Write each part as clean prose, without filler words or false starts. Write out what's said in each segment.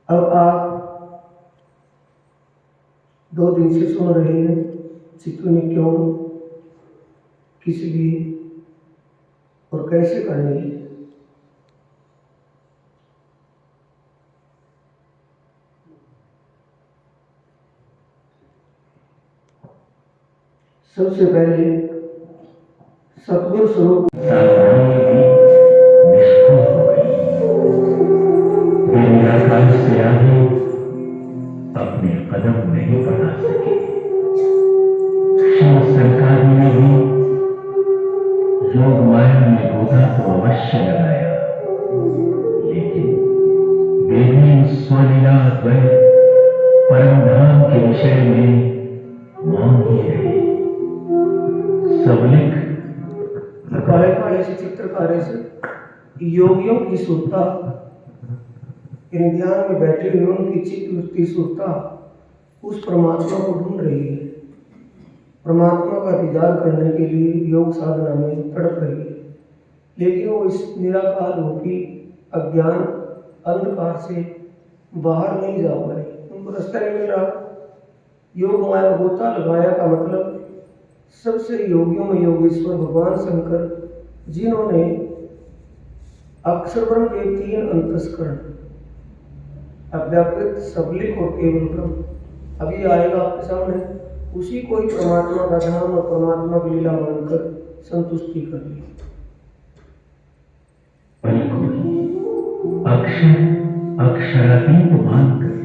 अब आप 2 दिन से सुन रहे हैं चित्तों ने क्यों, किस लिए और कैसे करनी है। सबसे पहले सतगुरु स्वरूप से आगे अपने कदम नहीं बढ़ा सके। शिव सरकार ने भी योग माया में गोता तो अवश्य लगाया, लेकिन वे भी स्वलीला द्वय परम धाम के विषय में मौन ही रहे। सबलिक काले काले से चित्रकारे से योगियों की सुरता, ध्यान में बैठे हुए उनकी चित्तवृत्ति सुरता उस परमात्मा को ढूंढ रही है। परमात्मा का दीदार करने के लिए योग साधना में तड़प रही है, लेकिन वो इस निराकार रूपी अज्ञान अंधकार से बाहर नहीं जा पा रही, उनको रास्ता नहीं मिल रहा। योग माया गोता लगाया का मतलब सबसे योगियों में योगेश्वर भगवान शंकर, जिन्होंने अक्षर ब्रह्म के 3 अंतस्करण अव्याकृत, सबलिक और केवल ब्रह्म अभी आएगा आपके सामने, उसी को ही परमात्मा का धाम और परमात्मा की लीला मानकर संतुष्टि कर ली। अक्षर अक्षरातीत मानकर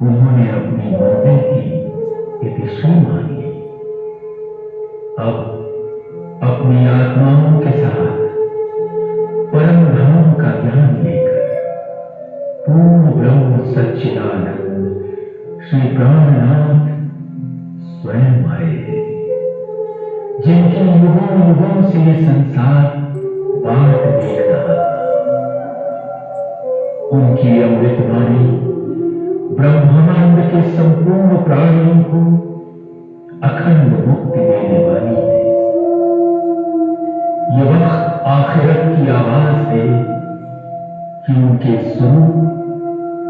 उन्होंने अपनी मौतें की इतिश्री मान ली। अब अपनी आत्माओं के साथ परम धाम का ज्ञान लेकर पूर्ण ब्रह्म सच्चिदानंद श्री प्राणनाथ स्वयं आए हैं, जिनके युगों युगों से ये संसार बाट देख रहा था। उनकी अमृतवाणी ब्रह्मांड के संपूर्ण प्राणियों को अखंड मुक्ति देने वाली है। ये वक्त आखिरत की आवाज है कि उनके स्वरूप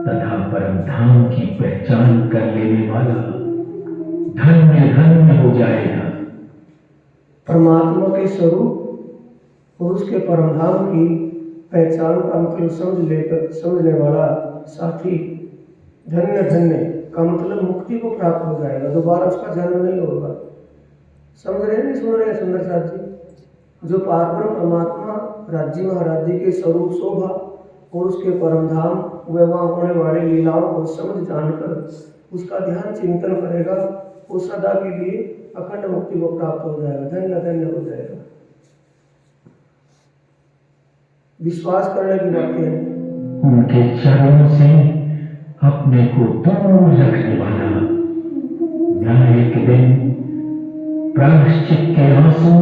तथा परम धाम की पहचान कर लेने वाला धन्य धन्य हो जाएगा। परमात्मा के स्वरूप और उसके परम धाम की पहचान का मतलब समझने वाला साथी धन्य धन्य का मतलब मुक्ति को प्राप्त हो जाएगा, दोबारा उसका जन्म नहीं होगा। समझ रहे हैं, नहीं सुन रहे हैं सुंदर साथ जी? जो पारब्रह्म परमात्मा राज्य महाराज्य के स्वरूप शोभा और उसके परम धाम व वहाँ होने वाली लीलाओं को समझ जानकर उसका ध्यान चिंतन करेगा, वो सदा के लिए अखंड मुक्ति को प्राप्त हो जाएगा, धन्य धन्य हो जाएगा। विश्वास करने की बातें हैं। उनके चरणों से अपने को दूर रखने वाला न्याय के दिन प्रायश्चित के आंसू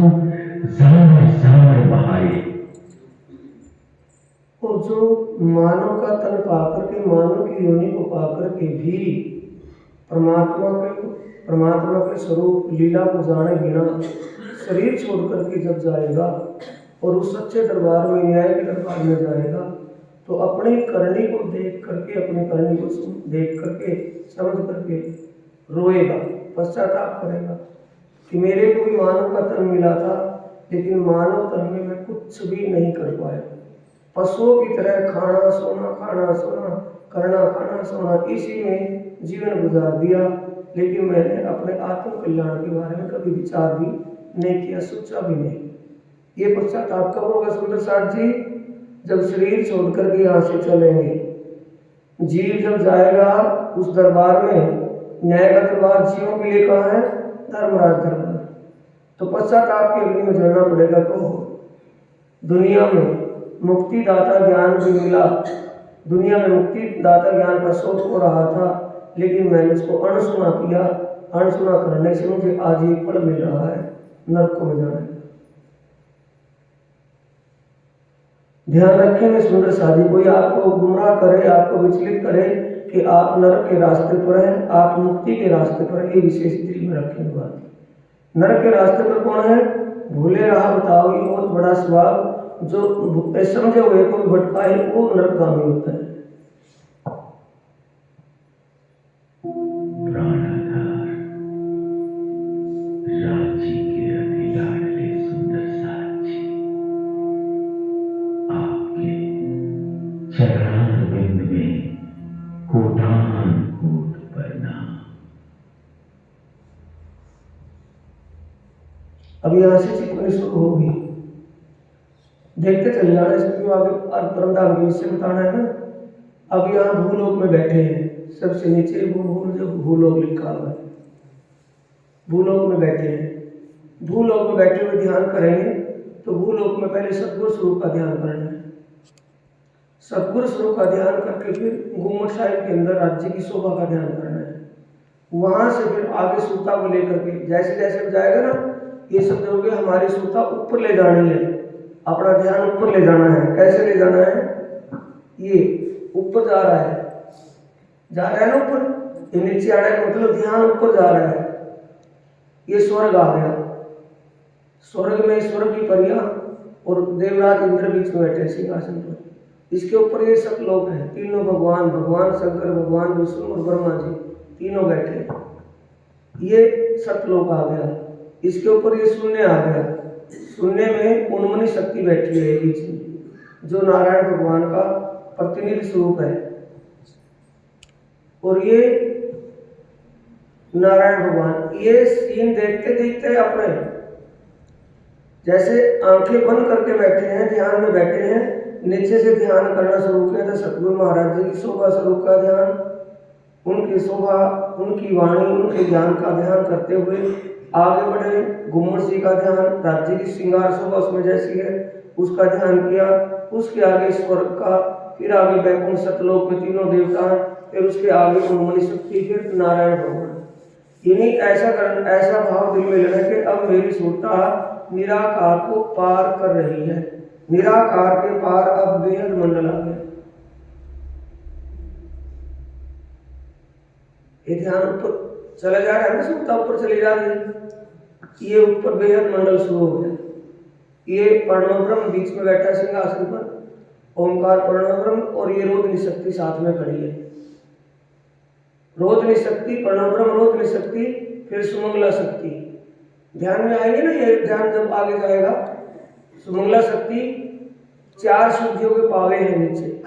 जार जार बहाए। और जो मानव का तन पाकर के, मानव की योनि को पाकर के भी परमात्मा के स्वरूप लीला को जाने बिना शरीर छोड़ करके जब जाएगा और उस सच्चे दरबार में, न्याय के दरबार में जाएगा, तो अपनी करनी को देख करके, अपनी करनी को देख करके, समझ करके रोएगा, पश्चाताप करेगा कि मेरे को भी मानव का तन मिला था, लेकिन मानव तन में मैं कुछ भी नहीं कर पाया। पशुओं की तरह खाना सोना, करना खाना सोना, इसी में जीवन गुजार दिया, लेकिन मैंने अपने आत्म कल्याण के बारे में कभी विचार भी नहीं किया, सोचा भी नहीं। ये पश्चाताप कब होगा सुंदर साथ जी? जब शरीर छोड़कर के यहाँ से चलेंगे, जीव जब जाएगा उस दरबार में, न्याय का दरबार जीवों के लिए कहाँ है? धर्मराज दरबार। तो पश्चाताप की अग्नि में जलना पड़ेगा। तो दुनिया में मुक्ति दाता ज्ञान भी मिला, दुनिया में मुक्ति दाता ज्ञान का शोध हो रहा था, लेकिन मैंने उसको अनसुना किया। अनसुना करने से मुझे आज ये फल मिल रहा है, नरक में जाना है। ध्यान रखें में सुंदर साथी, कोई आपको गुमराह करे, आपको विचलित करे कि आप नरक के रास्ते पर हैं, आप मुक्ति के रास्ते पर हैं, ये विशेष दिल में रखें बात। नरक के रास्ते पर कौन है? भूले रहा बताओ, ये बहुत बड़ा स्वभाव। जो समझे हुए को भटकाए वो नरकगामी होता है। चरणार बिंद में कोटान कोट प्रणाम। अब यहाँ से चिपकनी शुरू होगी, देखते चले जाना, इसमें आगे परमधाम के विषय बताना है ना। अब यहाँ भूलोक में बैठे हैं, सबसे नीचे जो भूलोक लिखा हुआ है, भूलोक में बैठे हैं। भूलोक में बैठे हुए ध्यान करेंगे तो भूलोक में पहले सतगुरु स्वरूप का ध्यान करना है। सतगुरु स्वरूप का ध्यान करके फिर गुम्मट साहिब के अंदर राज्य की शोभा का ध्यान करना है। वहां से फिर आगे सूता को लेकर के जैसे जैसे जाएगा ना, ये समझोगे हमारी सूता ऊपर ले जानी है, अपना ध्यान ऊपर ले जाना है। कैसे ले जाना है? ये ऊपर जा रहा है ना ऊपर, ये नीचे आ रहा है, मतलब ध्यान ऊपर जा रहा है। ये स्वर्ग आ गया, स्वर्ग में स्वर्ग की परियां और देवराज इंद्र बीच में बैठे सिंहासन पर। इसके ऊपर ये सब लोग हैं, तीनों भगवान, भगवान शंकर, भगवान विष्णु और ब्रह्मा जी, तीनों बैठे हैं। ये सतलोक आ गया। इसके ऊपर ये शून्य आ गया। शून्य में उन्मनी शक्ति बैठी है बीच में, जो नारायण भगवान का प्रतिनिधि स्वरूप है। और ये नारायण भगवान ये सीन देखते देखते अपने जैसे आंखें बंद करके बैठे हैं, ध्यान में बैठे हैं, नीचे से ध्यान करना शुरू किया था। सतगुरु महाराज जी की शोभा स्वरूप का ध्यान, उनकी शोभा, उनकी वाणी, उनके ज्ञान का ध्यान करते हुए आगे बढ़े। गुम्मट जी का ध्यान, राज्य की श्रृंगार शोभा उसमें जैसी है उसका ध्यान किया। उसके आगे स्वर्ग का, फिर आगे बैकुंठ सतलोक में तीनों देवता, फिर उसके आगे उन्मनी शक्ति, फिर नारायण भगवान। यानी ऐसा भाव दिल में लेना कि अब मेरी सूरता निराकार को पार कर रही है। निराकार के पार अब बेहद मंडल आ गया। ये ध्यान ऊपर चला जा रहा है ना, सूरता ऊपर चली जा रही है। ये ऊपर बेहद मंडल शुरू हो गया। ये प्रणव ब्रह्म बीच में बैठा सिंहासन पर, ओंकार प्रणव ब्रह्म, और ये रोधनी शक्ति साथ में खड़ी है। रोधनी शक्ति, प्रणव ब्रह्म, रोधनी शक्ति, फिर सुमंगला शक्ति ध्यान में आएंगे ना। ये ध्यान जब आगे जाएगा, सुमंगला शक्ति 4 शिवजियों के पावे हैं नीचे,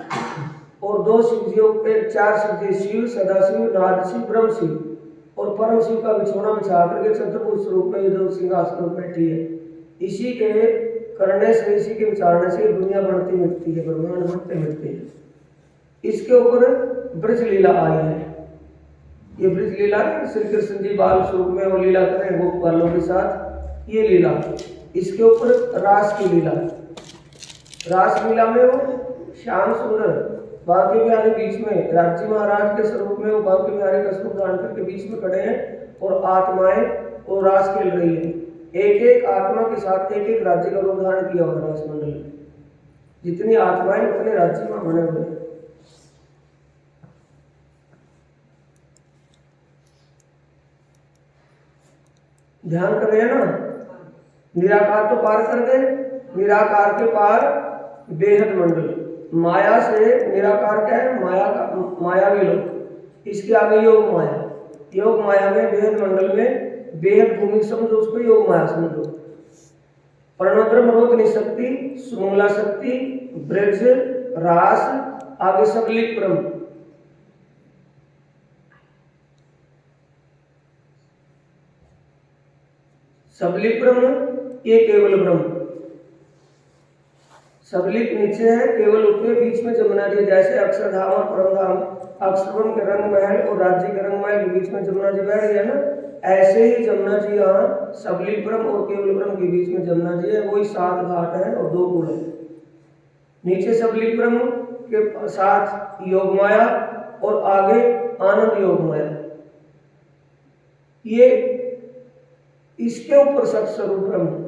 और 2 शिवजियों के 4 शिवजी, शिव, सदाशिव, नादशिव, ब्रह्म शिव, और परम शिव का बिछोना बिछा करके चतुर्भुज स्वरूप में जो सिंहासन पर बैठी है। इसी के करने से, इसी के विचारने से दुनिया बढ़ती मिटती है, ब्रह्मांड बढ़ते मिटते हैं। इसके ऊपर ब्रज लीला आई है। ये ब्रज लीला श्री कृष्ण जी बाल स्वरूप में वो लीला करें गोपालों के साथ, ये लीला। इसके ऊपर रास की लीला, रास लीला में वो श्याम सुंदर बांके बिहारी बीच में, राज्य महाराज के स्वरूप में वो बांके बिहारी का स्वरूप धारण करके बीच में खड़े हैं, और आत्माएं और रास खेल रही है। एक एक आत्मा के साथ एक एक राज्य का रूप धारण किया हुआ रास मंडल में। जितनी आत्माएं उतने राज्य में बने हुए हैं। ध्यान कर रहे हैं ना। निराकार तो पार कर दे, निराकार के पार बेहद मंडल। माया से निराकार क्या है? मायावी लोक। इसके आगे योग माया, योग माया में बेहद मंडल में बेहद भूमि समझो, उसको योग माया समझो। प्रणव ब्रह्म, रोधनी शक्ति, सुमंगला शक्ति, ब्रज, रास, आगे सबलिक ब्रह्म। सबलिक ब्रह्म, ये केवल ब्रह्म। सबलिक नीचे है, केवल ऊपर, बीच में जमुना जी। जैसे अक्षरधाम और परमधाम, अक्षरधाम के रंग महल और राज्य के रंग महल के बीच में जमुना जी बैठ गया ना, ऐसे ही जमुना जी यहाँ सबलिक ब्रह्म और केवल ब्रह्म के बीच में जमुना जी है। वही 7 घाट है और 2 पुल है। नीचे सबलिक ब्रह्म के साथ योग माया और आगे आनंद योग माया। ये इसके ऊपर सत्स्वरूप ब्रह्म,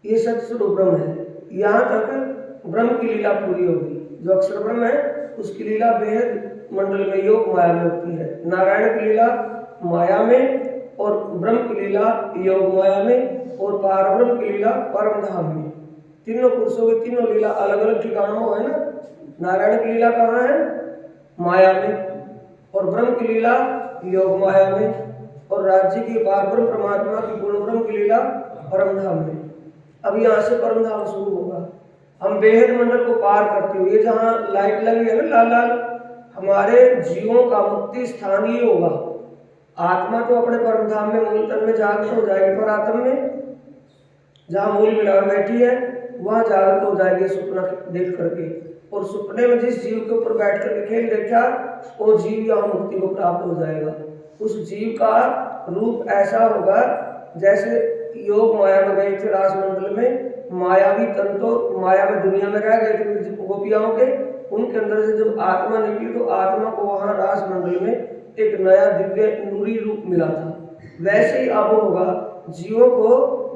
ये सत्स्वरूप ब्रह्म है। यहाँ तक ब्रह्म की लीला पूरी होगी। जो अक्षर ब्रह्म है उसकी लीला बेहद मंडल में योग माया में होती है। नारायण की लीला माया में, और ब्रह्म की लीला योग माया में, और पार ब्रह्म की लीला परम धाम में। तीनों पुरुषों की तीनों लीला अलग अलग ठिकानों है ना। नारायण की लीला कहाँ है? माया में, और ब्रह्म की लीला योग माया में, और राज्य की पार ब्रह्म परमात्मा की पूर्ण ब्रह्म की लीला परम धाम में। अब यहाँ से परम धाम शुरू होगा। हम बेहद मंडल को पार करते हुए, जहाँ लाइट लगी है ना लाल लाल, हमारे जीवों का मुक्ति स्थान ही होगा। आत्मा तो अपने परम धाम में मूल तन में जागृत हो जाएगी, पर आत्मा में जहाँ मूल मिला बैठी है वहाँ जागृत हो जाएगी सपना देख करके। और सपने में जिस जीव के ऊपर बैठ करके खेल देखा, वो जीव यहाँ मुक्ति को प्राप्त हो जाएगा। उस जीव का रूप ऐसा होगा जैसे योग माया में गए थे रासमंडल में, मायावी तंत्र माया में दुनिया में रह गए थे गोपियाओं के, उनके अंदर से जब आत्मा निकली तो आत्मा को वहाँ रासमंडल में एक नया दिव्य नूरी रूप मिला था। वैसे ही अब होगा, जीवों को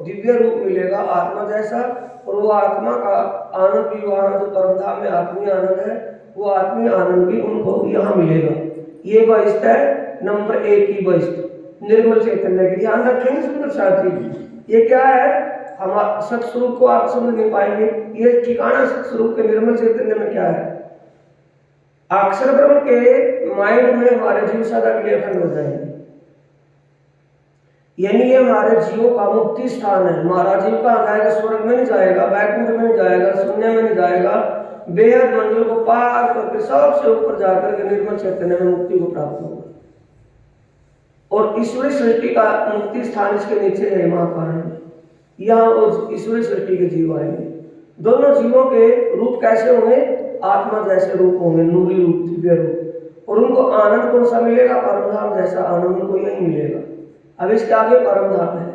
दिव्य रूप मिलेगा आत्मा जैसा, और वो आत्मा का आनंद भी वहाँ जो परमधाम में आत्मीय आनंद है, वो आत्मीय आनंद भी उनको यहाँ मिलेगा। ये बहिष्ठ है नंबर 1 की बहिष्ठ, निर्मल चैतन्य की। ध्यान रखेंगे सुंदर साथी, ये क्या है, हम सत्स्वरूप को आप समझ नहीं पाएंगे। ये ठिकाना सत्स्वरूप के निर्मल चैतन्य में क्या है, अक्षर ब्रह्म के माइंड में हमारे जीव सदा के लिए अखंड हो जाएंगे। यानी ये हमारे जीवों का मुक्ति स्थान है। हमारा जीव कहाँ जाएगा, स्वर्ग में नहीं जाएगा, वैकुंठ में नहीं जाएगा, शून्य में नहीं जाएगा, बेहद मंडल को पार करके सबसे ऊपर जाकर के निर्मल चैतन्य में मुक्ति को प्राप्त होगा। और ईश्वरी सृष्टि का मुक्ति स्थान इसके नीचे है महाकारण, यहाँ वो ईश्वरी सृष्टि के जीव आएंगे। दोनों जीवों के रूप कैसे होंगे, आत्मा जैसे रूप होंगे, नूरी रूप, दिव्य रूप। और उनको आनंद कौन सा मिलेगा, परमधाम जैसा आनंद उनको यही मिलेगा। अब इसके आगे परम धाम है।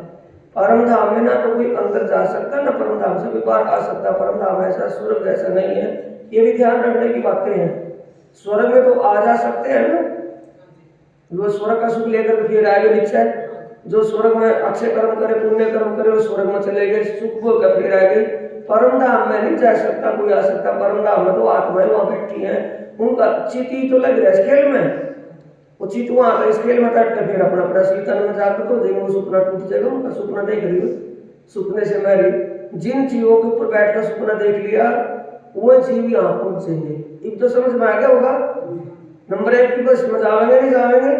परम धाम में ना तो कोई अंदर जा सकता, ना परम धाम से कोई बाहर आ सकता। परम धाम ऐसा स्वर्ग जैसा नहीं है, ये भी ध्यान रखने की बातें हैं। स्वर्ग में तो आ जा सकते हैं ना, जो स्वर्ग का सुख लेकर फिर आएगा नीचे, जो स्वर्ग में अच्छे कर्म करे, पुण्य कर्म करे, वो स्वर्ग में चले गए, सुख भोग कर फिर आएंगे। परम धाम में नहीं जा सकता कोई आ सकता। परम धाम में तो आत्माएं वहां बैठी हैं, उनका चिति तो लग रहा है इस खेल में, वो चित वहां पर इस खेल में बैठ कर फिर अपना अपना शीतल में जाकर तो देंगे, वो सपना टूट जाएगा। उनका सपना देख रही हो, सपने से मेरी जिन जीवों के ऊपर बैठकर सपना देख लिया, वो जीव यहाँ पहुंचेंगे। अब तो समझ में आ गया होगा। नंबर 1 की बस में जाएंगे नहीं जाएंगे,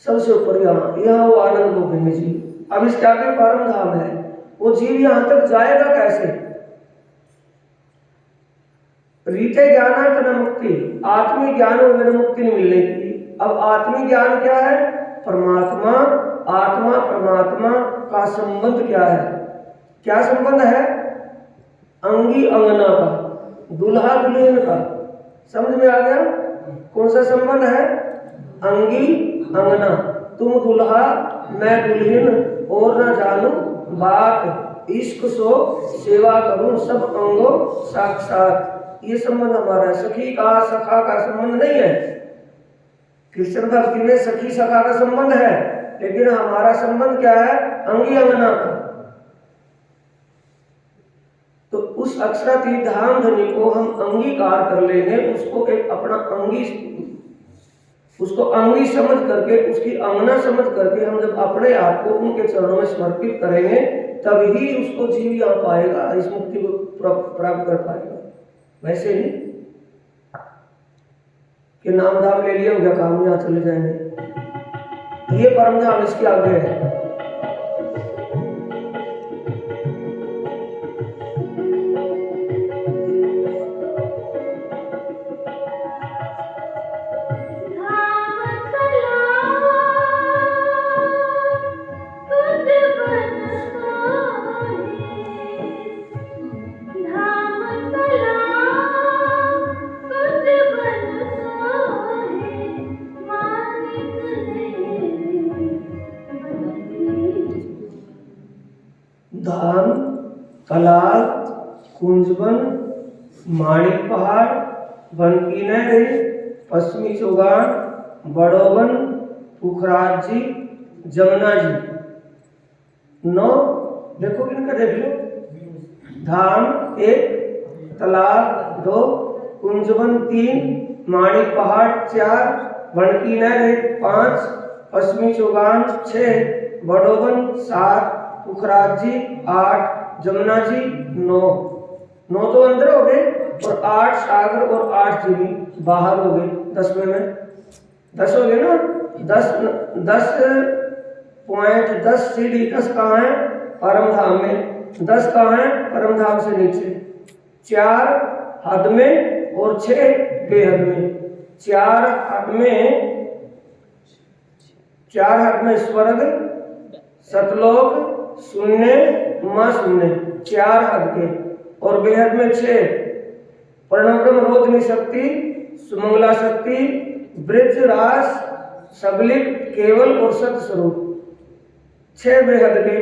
सबसे ऊपर यहाँ वो आनंद भोगेंगे जीव। अब इसके आगे परम धाम है, वो जीव यहाँ तक जाएगा कैसे, रीते ज्ञानार्थ न मुक्ति, आत्मी ज्ञान हो बिना मुक्ति नहीं मिलने की। अब आत्मी ज्ञान क्या है, परमात्मा, आत्मा परमात्मा का संबंध क्या है, क्या संबंध है, अंगी अंगना का, दुल्हा दुल्हन का। समझ में आ गया कौन सा संबंध है, अंगी अंगना। तुम दुल्हा मैं दुल्हन, और न जानू बात, इश्क सो सेवा करूं सब अंगो साक्षात। ये संबंध हमारा है, सखी का सखा का संबंध नहीं है। कृष्ण भक्ति में सखी सखा का संबंध है, लेकिन हमारा संबंध क्या है, अंगी अंगना का। तो उस अक्षरातीत धाम धनी को हम अंगीकार कर लेंगे, उसको एक अपना अंगी, उसको अंगी समझ करके, उसकी अंगना समझ करके हम जब अपने आप को उनके चरणों में समर्पित करेंगे, तभी उसको जीव यहाँ पाएगा, इस मुक्ति को प्राप्त कर पाएगा। वैसे नहीं कि नाम धाम ले लिया हो गया काम, यहाँ चले जाएंगे। ये परम धाम इसके आगे है। धाम, तालाब, कुंजवन, माणिक पहाड़, बनकी नहर, पश्चिमी चौगान, बड़ोवन, पुखराज जी, जमुना जी। 9 देखो इनका देख लो। धाम 1, तालाब 2, कुंजवन 3, माणिक पहाड़ 4, बनकी नहर 5, पश्चिमी चौगान 6, बड़ोवन 7, पुखराज जी 8, जमुना जी 9। 9 तो अंदर हो गए, और 8 सागर और 8 जीवी बाहर हो गए। 10वें में 10 हो गए ना। 10.10 सीढ़ी 10 कहाँ है, परम धाम में। 10 कहाँ है? परम धाम से नीचे। 4 हद में और 6 बेहद में। 4 हद में स्वर्ग, सतलोक, शून्य, मां शून्य, 4 हद के। और बेहद में 6 प्रणव रोधनी शक्ति, सुमंगला शक्ति, ब्रज रास, सबलिक, केवल और सत्य स्वरूप। 6 बेहद के।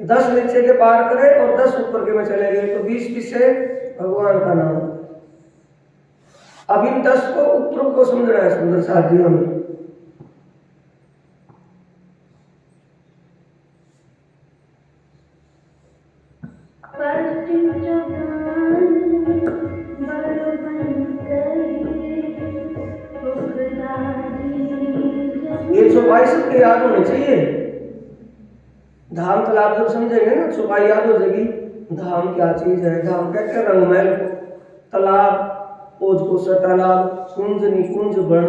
10 नीचे के पार करे और 10 ऊपर के में चले गए तो 20 विषय भगवान का नाम। अब इन 10 को ऊपर को समझना है सुंदर साथ जी हमें। ये छुपाई सबके याद होनी चाहिए। धाम तालाब जब समझेंगे ना छुपाई याद हो जाएगी। धाम क्या चीज है? धाम कहते हैं रंगमहल को, तालाब ओज को तालाब, कुंज निकुंज बन,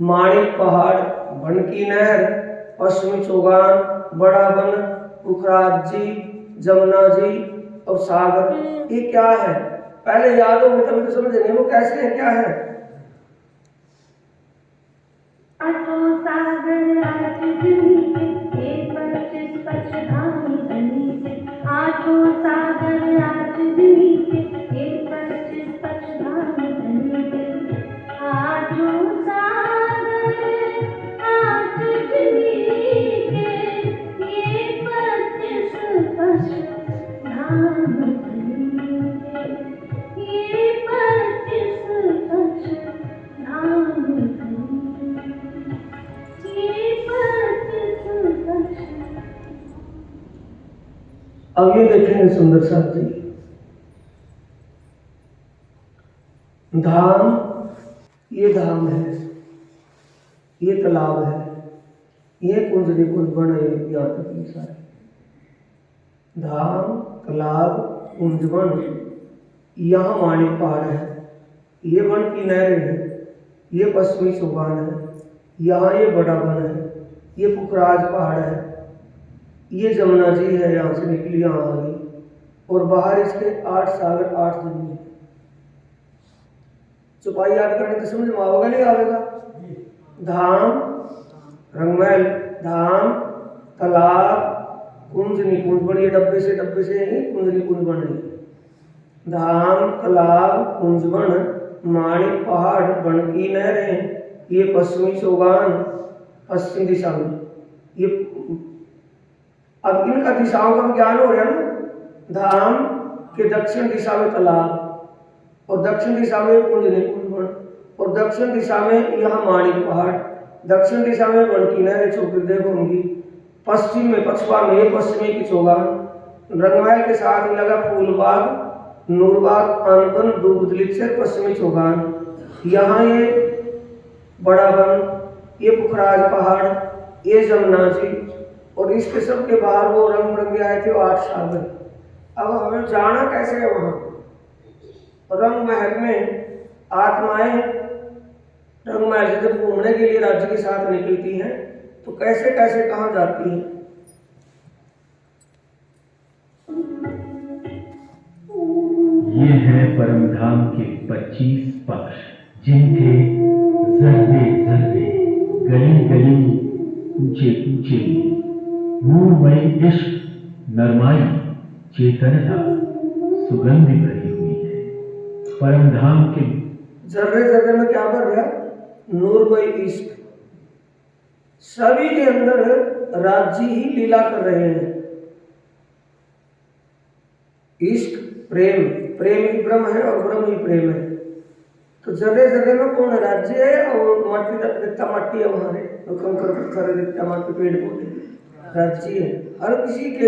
माणिक पहाड़, बन की नहर, पश्चिमी चौगान, बड़ा बन, पुखराज जी, जमुना जी और सागर। ये क्या है? पहले याद हो तभी तो समझेंगे वो कैसे है, क्या है। अब ये देखेंगे सुंदर साथ जी, धाम, ये धाम है, ये तालाब है, ये कुंज निकुंज बन है, यहाँ तक ये सारे धाम, तालाब, कुंज बन, यहाँ माणिक पहाड़ है, ये वन की नहरें है, ये पश्चिमी चौगान है, यहाँ ये बड़ा वन है, ये पुखराज पहाड़ है, ये जमुना जी है, यहाँ से निकली यहाँ आ गई। और बाहर इसके 8 सागर 8 जमीन। छुपाई याद करने की समझ में आओगे नहीं आवेगा? धाम रंगमहल, धाम तालाब, कुंज निकुंज बन, ये डब्बे से ही कुंज निकुंज बन रही। धाम तालाब कुंज बन, माणिक पहाड़, बन की नहरें, ये पश्चिमी चौगान, पश्चिम दिशा में। ये अब इनका दिशाओं का ज्ञान हो रहा है ना। धाम के दक्षिण दिशा में तालाब, और दक्षिण दिशा में कुंज निकुंज बन, और दक्षिण दिशा में यहाँ माणिक पहाड़, दक्षिण दिशा में बन की नहरें चौकिरदेव होंगी, पश्चिम में पछुआ में ये पश्चिमी की चौगान, रंगमहल के साथ लगा फूलबाग, नूरबाग, अनबन, दूबदलिक्सर, पश्चिमी चौगान, यहाँ ये बड़ा वन, ये पुखराज पहाड़, ये जमुना जी, और इसके सब के बाहर वो रंग बिरंगे आए थे वो 8 सागर। अब हमें जाना कैसे है वहाँ? रंग महल में आत्माएं रंग महल से जब घूमने के लिए राज्य के साथ निकलती हैं तो कैसे कैसे कहाँ जाती हैं? ये है परम धाम के 25 पक्ष, जिनके जर्रे जर्रे, गली गली, ऊंचे ऊंचे, नूरमयी इश्क, नरमाई, चेतनता, सुगंध भरी हुई है। परम धाम के जर्रे जर्रे में क्या भर गया? नूरमयी इश्क। सभी के अंदर राज्य ही लीला कर रहे हैं। इश्क, प्रेम, प्रेम ही ब्रह्म है और ब्रह्म ही प्रेम है। तो जर्रे जर्रे में कौन है? राज्य है, और मट्टी तक दिखता मट्टी है वहां कंकर पत्थर दिखता, माटी पेड़ पौधे, राज्य है। हर किसी के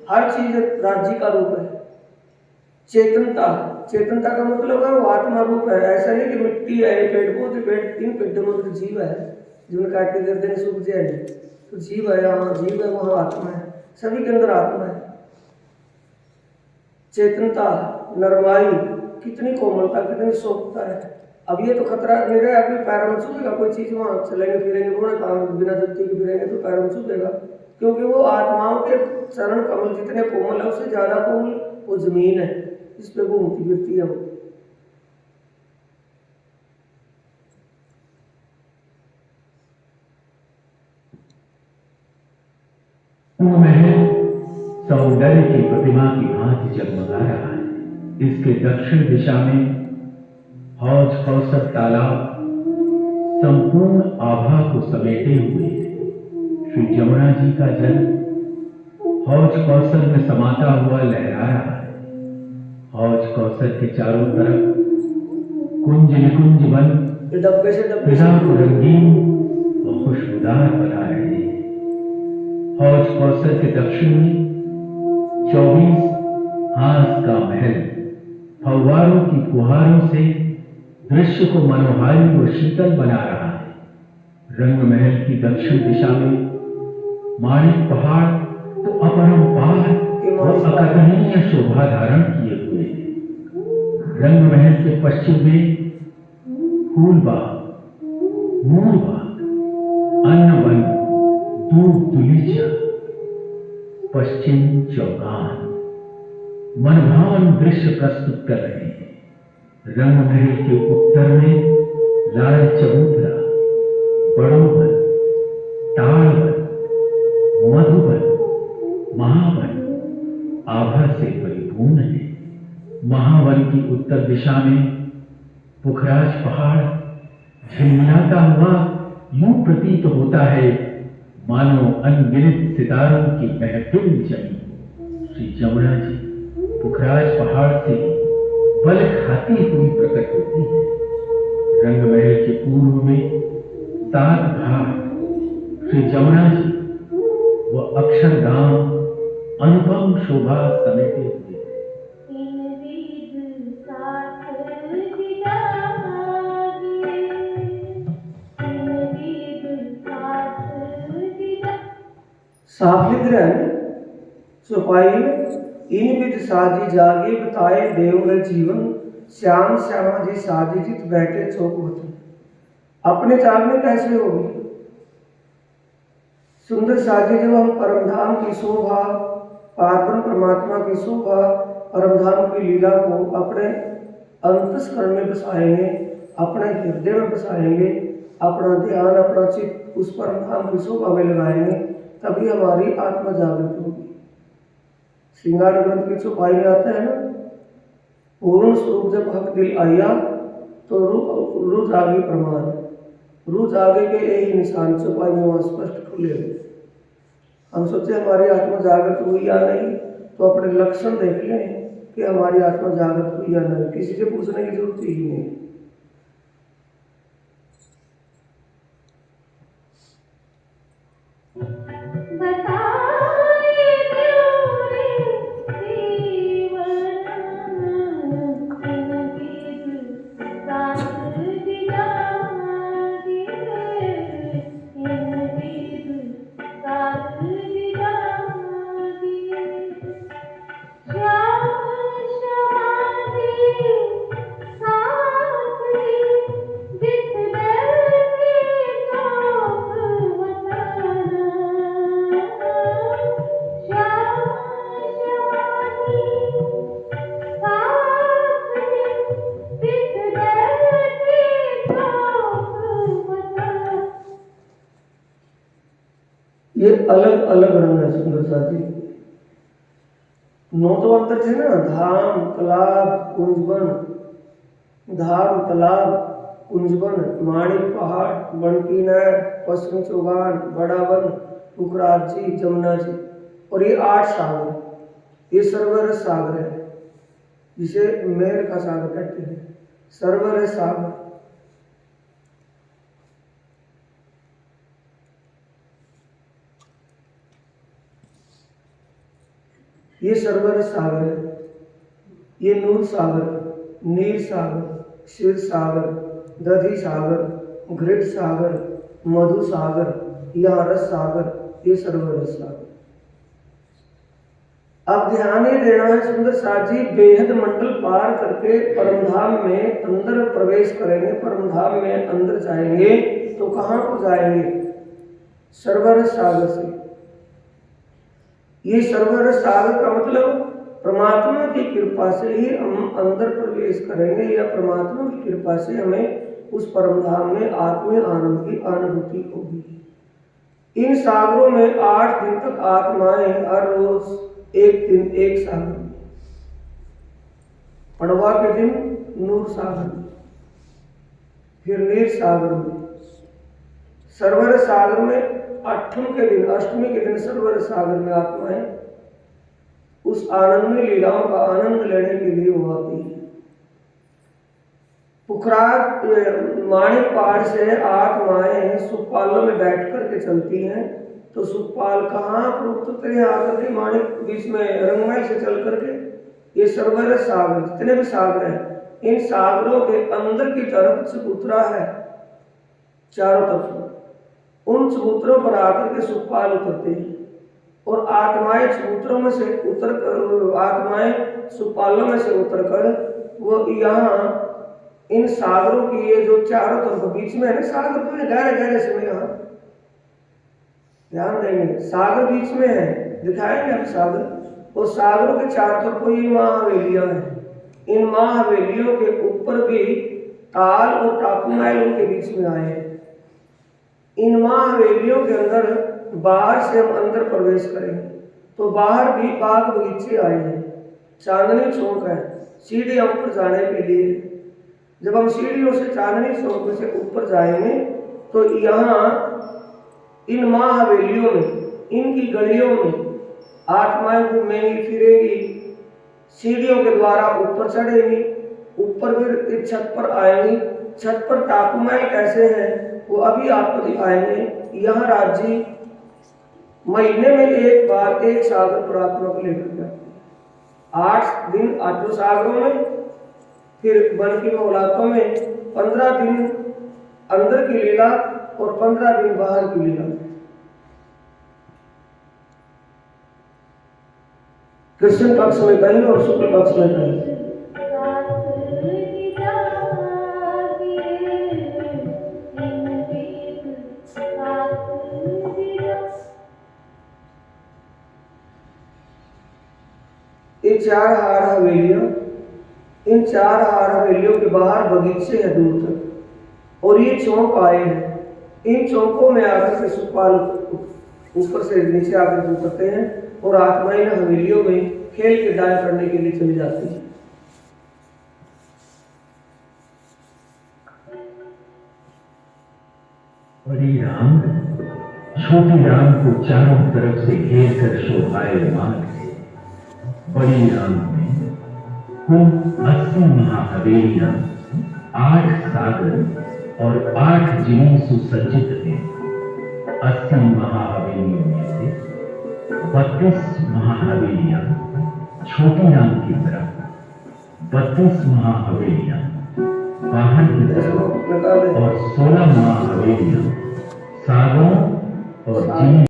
हर चीज राज्य का रूप है। चेतनता, चेतनता का मतलब है वो आत्मा रूप है। ऐसा नहीं कि मिट्टी है, पेड़ पौधे, पेड़, इन पेड़ों में तो जीव है, जिन्हें काट के गर्दन सूख जाए तो जीव है, यहाँ जीव है, वहाँ आत्मा है, सभी के अंदर आत्मा है। चेतनता, नरमाई, कितनी कोमलता, कितनी सोखता है। अब ये तो खतरा नहीं रहा, अभी पैरों में चुभेगा कोई चीज, वहां चलेंगे फिरेंगे, बिना जूते के फिरेंगे तो पैरों में चुभेगा। क्योंकि वो आत्माओं के चरण कमल जितने कोमल है उससे ज्यादा कोमल वो जमीन है, इस पे घूमती फिरती है वो। वो महल सौंदर्य की प्रतिमा की भांति जगमगा रहा है। इसके दक्षिण दिशा में हौज कौसर तालाब संपूर्ण आभा को समेटे हुए है। श्री जमुना जी का जल हौज कौसर में समाता हुआ लहरा रहा है। हौज कौसर के चारों तरफ कुंज निकुंज वन डब्बे से फिजा को रंगीन और खुशबूदार बना रहे हैं। हौज कौसर के दक्षिण में 24 हास का महल फव्वारों की फुहारों से दृश्य को मनोहारी और शीतल बना रहा है। रंग महल की दक्षिण दिशा में माणिक पहाड़ तो अपरंपार और अकथनीय शोभा धारण किए हुए हैं। रंग महल के पश्चिम में फूलबाग, मूरबाग, अन्नवन, दूध दुलीचा, पश्चिम चौगान मनभावन दृश्य प्रस्तुत कर रहे हैं। रंग महल के उत्तर में लाल चबूतरा, बड़ोवन, ताड़वन, मधुवन, महावन आभा से परिपूर्ण है। महावन की उत्तर दिशा में पुखराज पहाड़ झिलमिलाता हुआ यूं प्रतीत होता है मानो अनगिनत सितारों की महफिल जमी। श्री जमुना जी पुखराज पहाड़ से बल खाती हुई प्रकट होती है। रंग महल के पूर्व में 7 घाट श्री जमुना जी व अक्षरधाम अनुपम शोभा समेटे हुए हैं। साफ लिख रहे हैं चौपाई में, इन विध साजी जागे बताए देव रे जीवन, श्याम श्यामा जी साजी जित बैठे चौकवती। अपने जागने कैसे होगी? सुंदर साजी जब हम परमधाम की शोभा, पार्वन परमात्मा की शोभा, परमधाम की लीला को अपने अंतस्करण में बसाएंगे, अपने हृदय में बसाएंगे, अपना ध्यान अपना चित्त उस परमधाम की शोभा में लगाएंगे, तभी हमारी आत्मा जागृत होगी। श्रृंगार ग्रंथ की चौपाई में आता है ना, पूर्ण स्वरूप जब हक दिल आया तो रू जागी प्रमाण, रू जागे के यही निशान चौपाई में वहां स्पष्ट खुले हुए। हम सोचे हमारी आत्मा जागृत हुई या नहीं, तो अपने लक्षण देख लें कि हमारी आत्मा जागृत हुई या नहीं, किसी से पूछने की जरूरत ही नहीं। ये अलग अलग रंग है सुंदर साथी। 9 तो अंतर थे ना, धाम तालाब कुंजवन, धाम तालाब कुंजवन, माणिक पहाड़, बनकी नहर, पश्चिम चौगान, बड़ा वन, पुखराज जी, जमुना जी, और ये 8 सागर, ये सर्वरस सागर है जिसे मेर का सागर कहते हैं, सर्वरस सागर। ये सर्वरस सागर है, ये नूर सागर, नीर सागर, क्षीर सागर, दधि सागर, घृत सागर, मधु सागर, यह रस सागर, ये सर्वरस सागर। अब ध्यान ही देना है सुंदर साजी, बेहद मंडल पार करके परमधाम में अंदर प्रवेश करेंगे, परमधाम में अंदर जाएंगे तो कहाँ को जाएंगे? सर्वरस सागर से। ये सर्वर सागर का मतलब परमात्मा की कृपा से ही हम अंदर प्रवेश करेंगे, या परमात्मा की कृपा से हमें उस परम धाम में आत्मीय आनंद की अनुभूति होगी। इन सागरों में 8 दिन तक आत्माएं हर रोज एक दिन एक सागर में, पड़वा के दिन नूर सागर में, फिर नीर सागर में, सरवर सागर में अष्टमी के दिन सरवर सागर में आत्माएं उस आनंद में लीलाओं का आनंद लेने के लिए वो आती है। पुखराज माणिक पहाड़ से आत्माएं सुखपालों में बैठ करके चलती हैं, तो सुखपाल कहाँ पर उतरते हैं आकर के माणिक बीच में रंगमहल से चल करके। ये सर्वर सागर, जितने भी सागर हैं, इन सागरों के अंदर की तरफ चबूतरा है, चारों तरफ उन चबूतरों पर आकर के सुखपाल उतरते हैं, और आत्माएं चबूतरों में से उतर कर, आत्माएं सुखपालों में से उतर कर वो यहाँ इन सागरों की ये जो चारों तरफ बीच में है ना, सागर तो गहरे गहरे से में यहाँ ध्यान देंगे, सागर बीच में है, दिखाएंगे हम सागर, और सागरों के चारों तरफ ये महाहवेलियां हैं। इन महाहवेलियों के ऊपर भी ताल और टापू महल उनके बीच में आए हैं। इन महाहवेलियों के अंदर बाहर से हम अंदर प्रवेश करेंगे तो बाहर भी बाग बगीचे आए हैं, चांदनी चौक है, सीढ़ियां ऊपर जाने के लिए। जब हम सीढ़ियों से चांदनी चौक से ऊपर जाएंगे तो यहाँ इन महाहवेलियों में, इनकी गलियों में आत्माएं घूमेंगी फिरेगी, सीढ़ियों के द्वारा ऊपर चढ़ेगी, ऊपर फिर छत पर आएंगी। छत पर टापू महल कैसे हैं वो अभी आपको दिखाएंगे। यहाँ राज्य महीने में एक बार एक सागर पर आत्मा को लेकर जाते हैं। 8 दिन आठों सागरों में, फिर वन की मौलातों में 15 दिन अंदर की लीला और 15 दिन बाहर की लीला। कृष्ण पक्ष में कहीं और शुक्ल पक्ष में कहीं। ये 4 हार हवेलियां, इन 4 हार हवेलियों के बाहर बगीचे हैं दूर तक, और ये चौक आए हैं। इन चौकों में आकर के सुखपाल ऊपर से नीचे आकर उतरते हैं और आत्माएं हवेलियों में खेल के डाय करने के लिए चली जाती है। बड़ी राम छोटी राम को चारों तरफ से घेर कर शोभायमान थे। बड़ी राम में कुल 80 महाहवेलियां, 8 सागर और 8 जिले सुसज्जित थे। 80 महाहवेलियों में से 32 महाहवेलियां छोटी राम की तरफ, 32 महाहवेलियां बाहर की तरफ और 16 महाहवेलियां सागरों और जिले